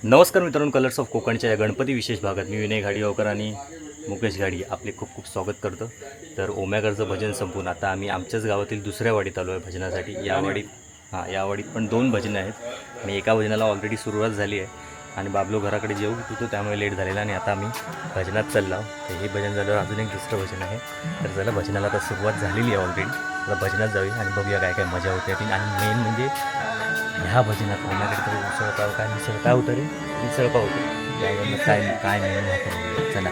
नमस्कार मित्रांनो, colours of कोकणच्या या गणपती विशेष भागात मी विनय घाडीगावकर आणि मुकेश घाडी आपले खूप खूप स्वागत करतो. तर ओम्यागडचं भजन संपून आता आम्ही आमच्याच गावातील दुसऱ्या वाडीत आलो आहे भजनासाठी. या वाडीत पण 2 भजनं आहेत आणि एका भजनाला ऑलरेडी सुरुवात झाली आहे आणि बाबलो घराकडे जेवू होतो त्यामुळे लेट झालेला आणि आता आम्ही भजनात चाललो आहोत. तर हे भजन झाल्यावर अजून एक दुसरं भजन आहे. तर चला, भजनाला आता सुरुवात झालेली आहे ऑलरेडी. आता भजनात जाऊया आणि बघूया काय काय मजा होते. आणि मेन म्हणजे ह्या भजनात ओम्याकडे तर उसळपाव काय मिसळपाव होतं रे, मिसळपाव होतं त्यावरनं काय काय मेनू होतं. चला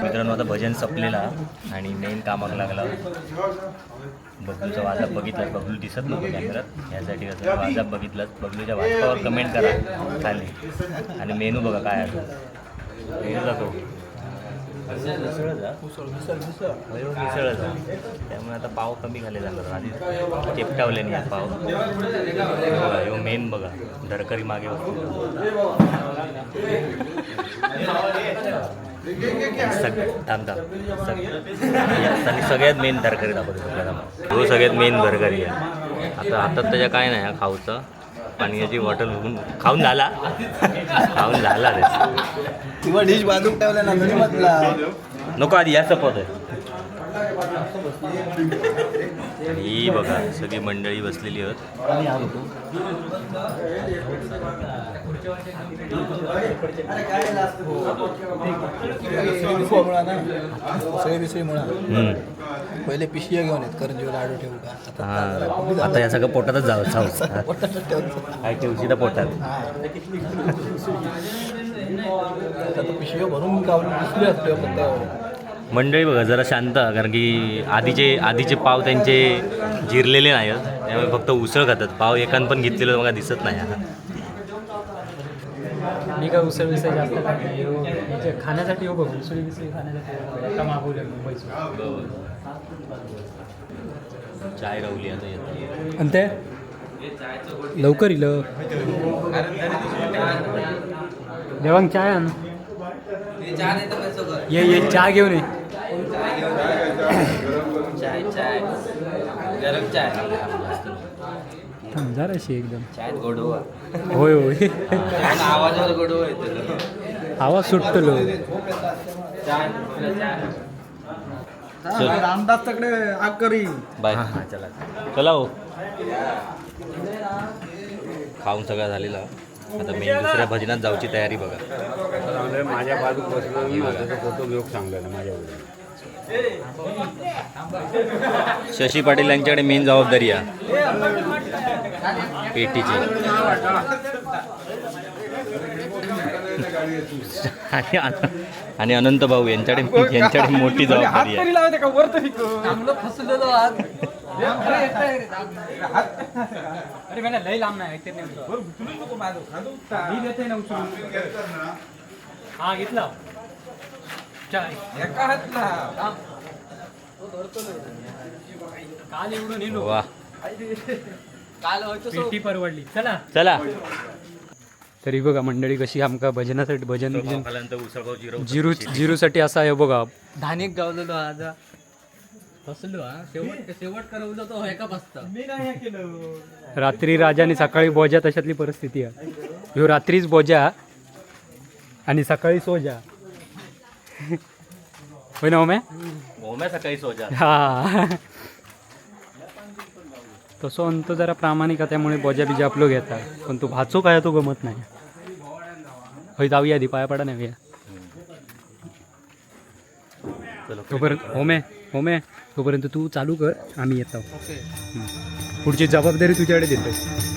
मित्रांनो आता भजन संपलेला आणि मेन कामाला लागला. बबलूचा वाजप बघितला, बबलू दिसत नव्हतं कॅमेऱ्यात, यासाठी कसं वाजप बघितलं. बबलूच्या वाजपावर कमेंट करा खाली. आणि मेनू बघा काय आहे. मेनू दाखव. मिसळच त्यामुळे आता पाव कमी खाले जाणार. आधी चेपटावले नाही पाव. बघा ह्यो मेन बघा दरकरी मागे सगळ्यात मेन तरकारी दाखवतो तो सगळ्यात मेन तरकारी आहे. आता हातात त्याच्या काय नाही खाऊचं पाण्याची बॉटल खाऊन झाला रे किंवा डिश बाजूक ठेवल्या ना नको आधी या सपत आहे. ही बघा सगळी मंडळी बसलेली आहेत. पहिले पिशव्या घेऊन येत करंजीवर लाडू ठेवू का. आता या सगळं पोटातच जावं काय ठेवशी तर पोटात. पिशव्या भरून मंडळी बघा जरा शांत, कारण की आधीचे पाव त्यांचे जिरलेले नाही त्यामुळे फक्त उसळ खातात. पाव एकान पण घेतलेलं बघा दिसत नाही. मी काय उसळ विसळ जास्त खाण्यासाठी हो बघ उसळी विसळी खाण्यासाठी मागवल्या मुंबईचं. चाय रावली आता येत आणि ते लवकर येईल देवांग चाय आण. ये चहा घेऊन ये. जराशी एकदम होय होय आवाज सुटतलो. रामदासकडे आग करी बाय. चला हो खाऊन सगळं झालेला. आता मी दुसऱ्या भजनात जाऊची तयारी बघा. माझ्या बाजूक बसलो फोटो घेऊन सांगलेला माझ्यावर. शशी पाटील यांच्याकडे मेन जबाबदारी आहे पेटीची. आणि अनंत भाऊ यांच्याकडे मोठी जबाबदारी आहे. अरे मला लय लांब नाही ऐकते नाही मी देते ना उचलून हा घेतला काल एवढं नेलो वा पेटी परवडली चला चला तरी बघा मंडळी कशी आमका भजनासाठी भजन खाल्यानंतर उसळगाव जिरूसाठी असा आहे बघा धानिक गावलेलो आज बसलो शेवट करवलं तो एका बसता रात्री राजा आणि सकाळी बोजा तशातली परिस्थिती आहे ह्यो रात्रीच बोजा आणि सकाळी सोजा होय ना ओम्या ओम्या सकाळी सोजा हा तसं अंत जरा प्रामाणिक आहे त्यामुळे बोजा बिजा आपलं घेता पण तो भाचो काय तो गमत नाही होय जाऊया आधी पाया पडा नाही तोपर्यंत होमे तोपर्यंत तू चालू कर आम्ही येतो पुढची जबाबदारी तुझ्याकडे देतो